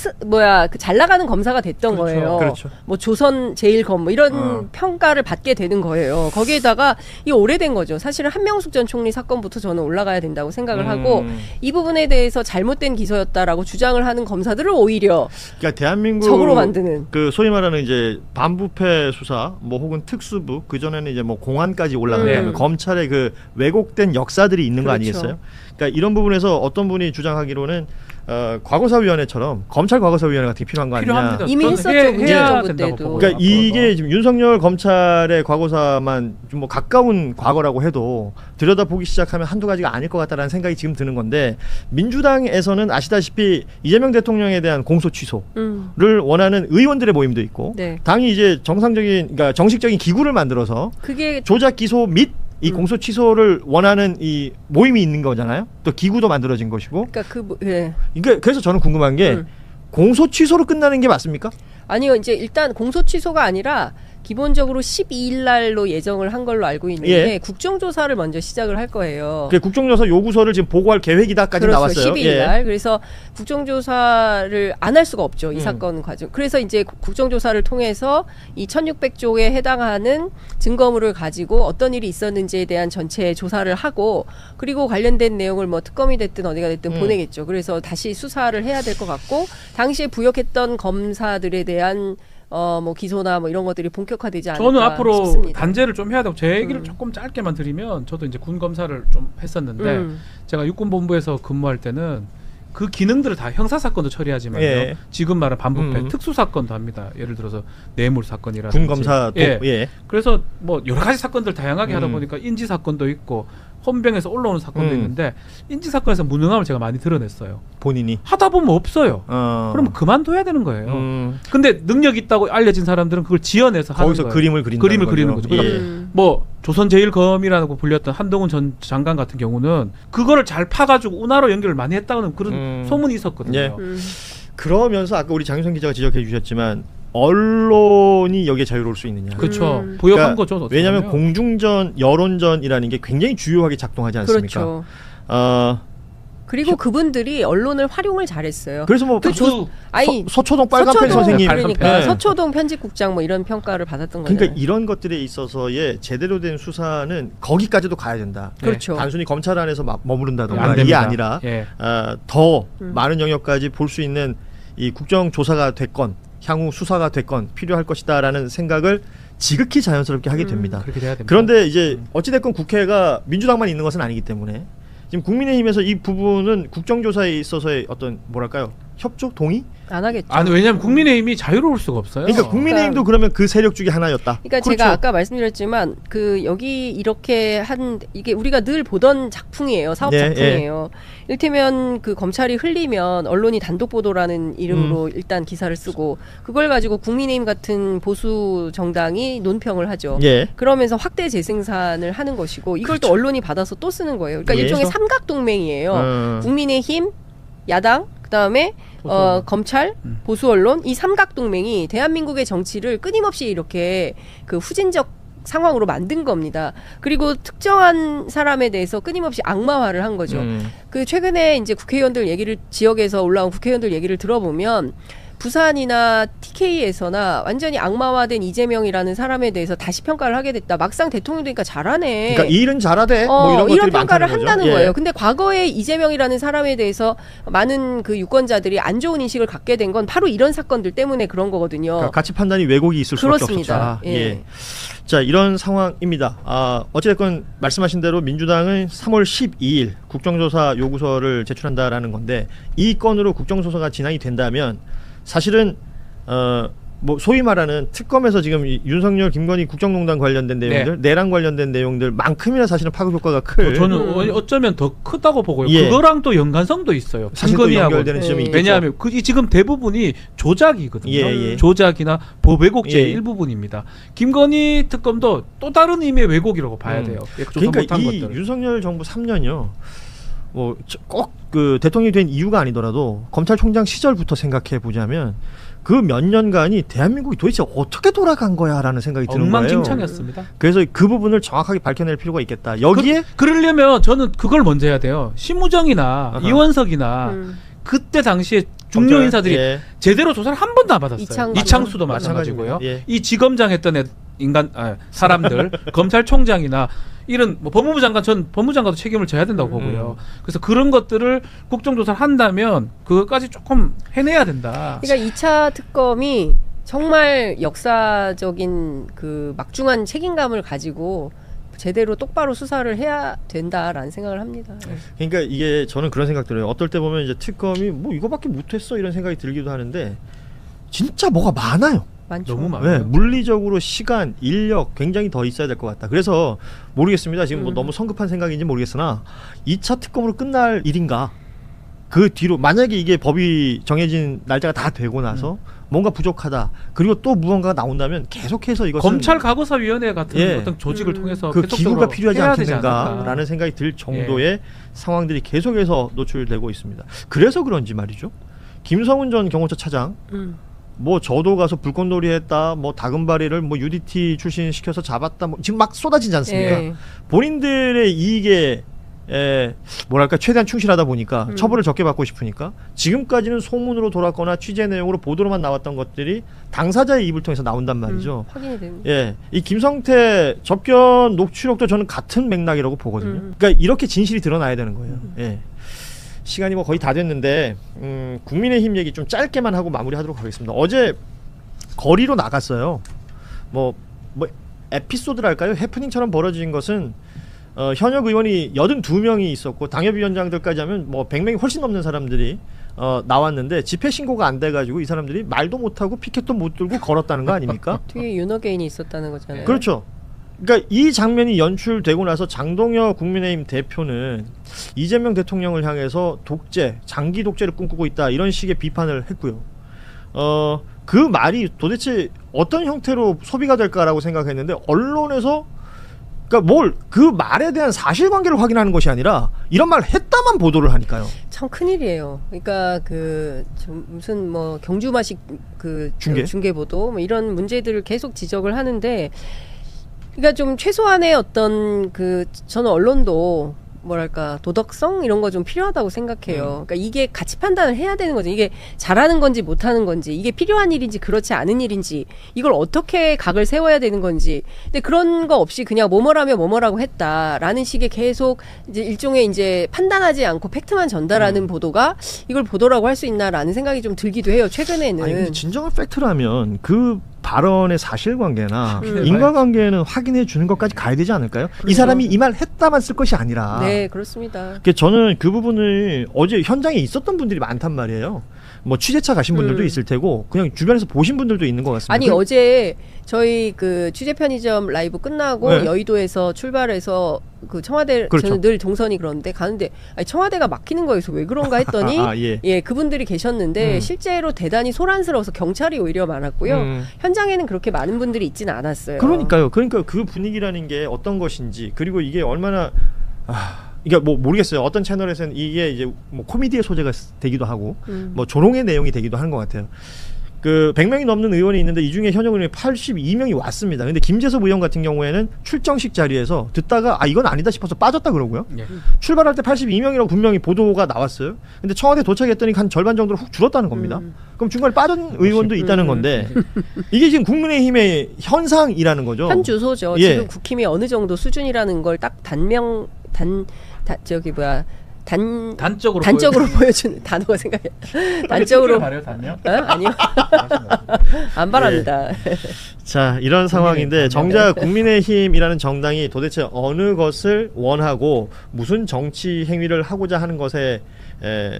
잘 나가는 검사가 됐던 그렇죠. 거예요. 그렇죠. 뭐 조선 제일검 뭐 이런 평가를 받게 되는 거예요. 거기에다가 이 오래된 거죠. 사실은 한명숙 전 총리 사건부터 저는 올라가야 된다고 생각을 하고 이 부분에 대해서 잘못된 기소였다라고 주장을 하는 검사들을 오히려 그러니까 대한민국 적으로 만드는 그 소위 말하는 이제 반부패 수사 뭐 혹은 특수부 그 전에는 이제 뭐 공안까지 올라가면 검찰의 그 왜곡된 역사들이 있는 거 그렇죠. 아니겠어요? 그러니까 이런 부분에서 어떤 분이 주장하기로는 과거사위원회처럼 검찰 과거사위원회 같은 게 필요한 거 아니냐? 필요합니다. 이미 저는 했었죠. 해야 문재인 정부 된다고 때도. 보고요. 그러니까 이게 지금 윤석열 검찰의 과거사만 좀 뭐 가까운 과거라고 해도 들여다보기 시작하면 한두 가지가 아닐 것 같다라는 생각이 지금 드는 건데 민주당에서는 아시다시피 이재명 대통령에 대한 공소 취소를 원하는 의원들의 모임도 있고 네. 당이 이제 그러니까 정식적인 기구를 만들어서 그게 조작 기소 및 이 공소 취소를 원하는 이 모임이 있는 거잖아요. 또 기구도 만들어진 것이고. 그러니까 예. 그러니까 그래서 저는 궁금한 게 공소 취소로 끝나는 게 맞습니까? 아니요. 이제 일단 공소 취소가 아니라 기본적으로 12일 날로 예정을 한 걸로 알고 있는데 예. 국정조사를 먼저 시작을 할 거예요. 그 국정조사 요구서를 지금 보고할 계획이다까지 그렇죠. 나왔어요. 12일 날. 그래서 국정조사를 안 할 수가 없죠. 이 사건 과정. 그래서 이제 국정조사를 통해서 이 1600조에 해당하는 증거물을 가지고 어떤 일이 있었는지에 대한 전체 조사를 하고 그리고 관련된 내용을 뭐 특검이 됐든 어디가 됐든 보내겠죠. 그래서 다시 수사를 해야 될 것 같고 당시에 부역했던 검사들에 대한 뭐 기소나 뭐 이런 것들이 본격화되지 않을까 저는 앞으로 싶습니다. 단죄를 좀 해야 되고 제 얘기를 조금 짧게만 드리면 저도 이제 군 검사를 좀 했었는데 제가 육군본부에서 근무할 때는 그 기능들을 다 형사 사건도 처리하지만요. 예. 지금 말하는 반부패 특수 사건도 합니다. 예를 들어서 뇌물 사건이라든지. 군 검사도 예. 그래서 뭐 여러 가지 사건들 다양하게 하다 보니까 인지 사건도 있고 헌병에서 올라오는 사건도 있는데 인지 사건에서 무능함을 제가 많이 드러냈어요. 본인이 하다 보면 없어요. 그러면 그만둬야 되는 거예요. 근데 능력 있다고 알려진 사람들은 그걸 지어내서 하는 거기서 거예요. 그림을 그리는 거죠. 그러니까 뭐 조선 제일검이라고 불렸던 한동훈 전 장관 같은 경우는 그거를 잘 파가지고 운하로 연결을 많이 했다는 그런 소문이 있었거든요. 예. 그러면서 아까 우리 장윤성 기자가 지적해 주셨지만 언론이 여기에 자유로울 수 있느냐? 그렇죠. 부역한 거죠. 어떻게 왜냐하면 보면. 공중전, 여론전이라는 게 굉장히 주요하게 작동하지 않습니까? 그렇죠. 어, 그리고 그분들이 언론을 활용을 잘했어요. 그래서 뭐 서초동 빨간펜 선생님, 그러니까 네. 서초동 편집국장 뭐 이런 평가를 받았던 거죠. 그러니까 이런 것들에 있어서의 제대로 된 수사는 거기까지도 가야 된다. 그렇죠. 단순히 검찰 안에서 머무른다던가 안 이게 됩니다. 아니라 예. 더 많은 영역까지 볼 수 있는 이 국정조사가 됐건 향후 수사가 됐건 필요할 것이다라는 생각을 지극히 자연스럽게 하게 됩니다. 그렇게 돼야 됩니다. 그런데 이제 어찌됐건 국회가 민주당만 있는 것은 아니기 때문에 지금 국민의힘에서 이 부분은 국정조사에 있어서의 어떤 뭐랄까요 협조 동의? 안 하겠죠. 아니 왜냐하면 국민의힘이 자유로울 수가 없어요. 그러니까 국민의힘도 그러면 그 세력 중에 하나였다. 그러니까 그렇죠. 제가 아까 말씀드렸지만 그 여기 이렇게 한 이게 우리가 늘 보던 작품이에요. 사업 예, 작품이에요. 이를테면 그 검찰이 흘리면 언론이 단독 보도라는 이름으로 일단 기사를 쓰고 그걸 가지고 국민의힘 같은 보수 정당이 논평을 하죠. 예. 그러면서 확대 재생산을 하는 것이고 이걸 또 언론이 받아서 또 쓰는 거예요. 그러니까 예. 일종의 삼각 동맹이에요. 국민의힘, 야당, 그다음에 검찰, 보수 언론 이 삼각 동맹이 대한민국의 정치를 끊임없이 이렇게 그 후진적 상황으로 만든 겁니다. 그리고 특정한 사람에 대해서 끊임없이 악마화를 한 거죠. 그 최근에 이제 국회의원들 얘기를 지역에서 올라온 국회의원들 얘기를 들어보면 부산이나 TK에서나 완전히 악마화된 이재명이라는 사람에 대해서 다시 평가를 하게 됐다. 막상 대통령 되니까 잘하네. 그러니까 일은 잘하되 뭐 이런 것들이 평가를 많다는 한다는 거죠. 거예요. 예. 근데 과거에 이재명이라는 사람에 대해서 많은 그 유권자들이 안 좋은 인식을 갖게 된 건 바로 이런 사건들 때문에 그런 거거든요. 그러니까 가치 판단이 왜곡이 있을 수밖에 그렇습니다. 없었다. 예. 자, 이런 상황입니다. 어찌됐건 말씀하신 대로 민주당은 3월 12일 국정조사 요구서를 제출한다라는 건데 이 건으로 국정조사가 진행이 된다면 사실은 뭐 소위 말하는 특검에서 지금 윤석열, 김건희 국정농단 관련된 내용들, 내란 관련된 내용들만큼이나 사실은 파급 효과가 클. 저는 어쩌면 더 크다고 보고요. 예. 그거랑 또 연관성도 있어요. 사실 또 연결되는 지점이 있겠죠. 왜냐하면 지금 대부분이 조작이거든요. 예. 조작이나 법 왜곡죄의 예. 일부분입니다. 김건희 특검도 또 다른 의미의 왜곡이라고 봐야 돼요. 그러니까 이 것들을. 윤석열 정부 3년이요. 뭐 꼭 그 대통령이 된 이유가 아니더라도 검찰총장 시절부터 생각해 보자면 그 몇 년간이 대한민국이 도대체 어떻게 돌아간 거야라는 생각이 드는 거예요. 엉망진창이었습니다. 그래서 그 부분을 정확하게 밝혀낼 필요가 있겠다. 여기에 그러려면 저는 그걸 먼저 해야 돼요. 심우정이나 이원석이나 그때 당시에 중요 인사들이 예. 제대로 조사를 한 번도 안 받았어요. 이창수도 마찬가지고요. 예. 이 지검장 했던 사람들 검찰총장이나 이런 뭐 법무부 장관 전 법무부 장관도 책임을 져야 된다고 보고요. 그래서 그런 것들을 국정조사를 한다면 그것까지 조금 해내야 된다. 그러니까 2차 특검이 정말 역사적인 그 막중한 책임감을 가지고 제대로 똑바로 수사를 해야 된다라는 생각을 합니다. 그러니까 이게 저는 그런 생각 들어요. 어떨 때 보면 이제 특검이 뭐 이거밖에 못했어 이런 생각이 들기도 하는데 진짜 뭐가 많아요. 많죠. 너무 많아요. 네, 물리적으로 시간, 인력 굉장히 더 있어야 될 것 같다. 그래서 모르겠습니다. 지금 뭐 너무 성급한 생각인지 모르겠으나 2차 특검으로 끝날 일인가? 그 뒤로 만약에 이게 법이 정해진 날짜가 다 되고 나서 뭔가 부족하다. 그리고 또 무언가가 나온다면 계속해서 이것은 검찰 과거사위원회 같은 어떤 조직을 통해서 그 계속적으로 기구가 필요하지 해야 되지 않겠는가라는 않을까. 생각이 들 정도의 상황들이 계속해서 노출되고 있습니다. 그래서 그런지 말이죠. 김성훈 전 경호처 차장 뭐 저도 가서 불꽃놀이 했다, 뭐 다금바리를 뭐 UDT 출신 시켜서 잡았다, 뭐 지금 막 쏟아지지 않습니까? 예. 본인들의 이익에 뭐랄까 최대한 충실하다 보니까 처벌을 적게 받고 싶으니까 지금까지는 소문으로 돌았거나 취재 내용으로 보도로만 나왔던 것들이 당사자의 입을 통해서 나온단 말이죠. 확인이 됩니다. 예, 이 김성태 접견 녹취록도 저는 같은 맥락이라고 보거든요. 그러니까 이렇게 진실이 드러나야 되는 거예요. 예. 시간이 뭐 거의 다 됐는데 국민의힘 얘기 좀 짧게만 하고 마무리하도록 하겠습니다. 어제 거리로 나갔어요. 뭐 에피소드랄까요? 해프닝처럼 벌어진 것은 현역 의원이 82명이 있었고 당협위원장들까지 하면 뭐 100명이 훨씬 넘는 사람들이 나왔는데 집회 신고가 안 돼가지고 이 사람들이 말도 못하고 피켓도 못 들고 걸었다는 거 아닙니까? 뒤에 윤호개인이 있었다는 거잖아요. 그렇죠. 그러니까 이 장면이 연출되고 나서 장동혁 국민의힘 대표는 이재명 대통령을 향해서 독재, 장기 독재를 꿈꾸고 있다 이런 식의 비판을 했고요. 그 말이 도대체 어떤 형태로 소비가 될까라고 생각했는데 언론에서 그러니까 그 말에 대한 사실관계를 확인하는 것이 아니라 이런 말 했다만 보도를 하니까요. 참 큰일이에요. 그러니까 무슨 뭐 경주마식 중계 보도 뭐 이런 문제들을 계속 지적을 하는데, 그러니까 좀 최소한의 어떤 저는 언론도 뭐랄까 도덕성 이런 거 좀 필요하다고 생각해요. 그러니까 이게 가치 판단을 해야 되는 거죠. 이게 잘하는 건지 못하는 건지, 이게 필요한 일인지 그렇지 않은 일인지, 이걸 어떻게 각을 세워야 되는 건지. 근데 그런 거 없이 그냥 뭐뭐라며 뭐뭐라고 했다라는 식의 계속 이제 일종의 이제 판단하지 않고 팩트만 전달하는 보도가 이걸 보도라고 할 수 있나라는 생각이 좀 들기도 해요. 최근에는. 아니, 근데 진정한 팩트라면 그 발언의 사실관계나 인과관계는 확인해 주는 것까지 가야 되지 않을까요? 그렇죠. 이 사람이 이 말 했다만 쓸 것이 아니라. 네, 그렇습니다. 저는 그 부분을 어제 현장에 있었던 분들이 많단 말이에요. 뭐 취재차 가신 분들도 있을 테고 그냥 주변에서 보신 분들도 있는 것 같습니다. 아니 어제 저희 그 취재 편의점 라이브 끝나고 네. 여의도에서 출발해서 그 청와대 그렇죠. 저는 늘 동선이 그런데 가는데 아니 청와대가 막히는 거에서 왜 그런가 했더니 예 그분들이 계셨는데 실제로 대단히 소란스러워서 경찰이 오히려 많았고요. 현장에는 그렇게 많은 분들이 있지는 않았어요. 그러니까 그 분위기라는 게 어떤 것인지 그리고 이게 얼마나 이게 뭐 모르겠어요. 어떤 채널에서는 이게 이제 뭐 코미디의 소재가 되기도 하고 뭐 조롱의 내용이 되기도 하는 것 같아요. 그 100명이 넘는 의원이 있는데 이 중에 현역 의원이 82명이 왔습니다. 근데 김재섭 의원 같은 경우에는 출정식 자리에서 듣다가 이건 아니다 싶어서 빠졌다 그러고요. 출발할 때 82명이라고 분명히 보도가 나왔어요. 근데 청와대 도착했더니 한 절반 정도로 훅 줄었다는 겁니다. 그럼 중간에 빠진 의원도 있다는 건데 이게 지금 국민의힘의 현상이라는 거죠. 현 주소죠. 예. 지금 국힘이 어느 정도 수준이라는 걸 딱 단적으로 보여주는 단어가 생각해. 단적으로 말해요, 단요? 아니요. 안 바랍니다. 자, 이런 상황인데 정작 국민의힘이라는 정당이 도대체 어느 것을 원하고 무슨 정치 행위를 하고자 하는 것에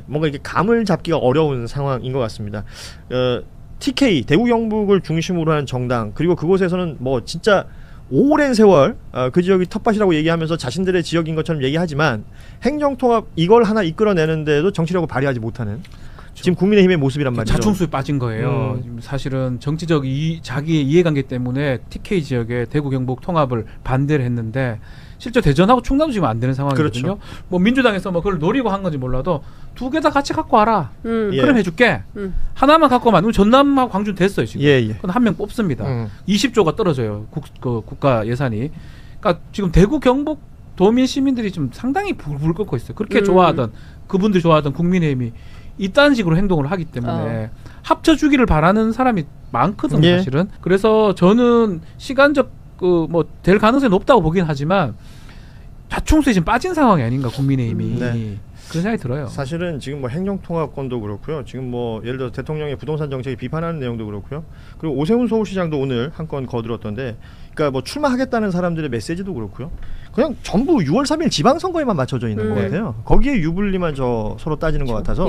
뭔가 이렇게 감을 잡기가 어려운 상황인 것 같습니다. TK 대구 경북을 중심으로 한 정당 그리고 그곳에서는 뭐 진짜 오랜 세월 그 지역이 텃밭이라고 얘기하면서 자신들의 지역인 것처럼 얘기하지만 행정통합 이걸 하나 이끌어내는데도 정치력을 발휘하지 못하는 지금 국민의힘의 모습이란 말이죠. 자충수에 빠진 거예요. 사실은 정치적 자기의 이해관계 때문에 TK 지역의 대구 경북 통합을 반대를 했는데 실제 대전하고 충남도 지금 안 되는 상황이거든요. 그렇죠. 뭐 민주당에서 뭐 그걸 노리고 한 건지 몰라도 두 개 다 같이 갖고 와라. 예. 그럼 해줄게. 하나만 갖고 오면 전남하고 광주는 됐어요 지금. 그건 한 명 뽑습니다. 20조가 떨어져요. 국가 예산이. 그러니까 지금 대구 경북 도민 시민들이 좀 상당히 불 끓고 있어요. 그렇게 좋아하던 그분들이 좋아하던 국민의힘이 이딴 식으로 행동을 하기 때문에 합쳐주기를 바라는 사람이 많거든요. 예. 사실은. 그래서 저는 시간적 뭐 될 가능성이 높다고 보긴 하지만 자충수에 지금 빠진 상황이 아닌가 국민의힘이. 그런 생각이 들어요. 사실은 지금 뭐 행정통합권도 그렇고요. 지금 뭐 예를 들어 대통령의 부동산 정책을 비판하는 내용도 그렇고요. 그리고 오세훈 서울시장도 오늘 한 건 거들었던데, 그러니까 뭐 출마하겠다는 사람들의 메시지도 그렇고요. 그냥 전부 6월 3일 지방선거에만 맞춰져 있는 것 같아요. 거기에 유불리만 서로 따지는 것 같아서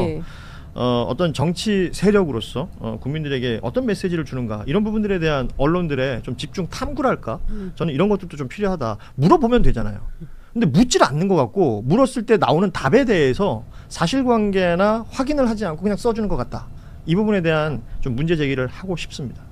어떤 정치 세력으로서 국민들에게 어떤 메시지를 주는가 이런 부분들에 대한 언론들의 좀 집중 탐구랄까? 저는 이런 것들도 좀 필요하다. 물어보면 되잖아요. 근데 묻질 않는 것 같고 물었을 때 나오는 답에 대해서 사실관계나 확인을 하지 않고 그냥 써주는 것 같다. 이 부분에 대한 좀 문제 제기를 하고 싶습니다.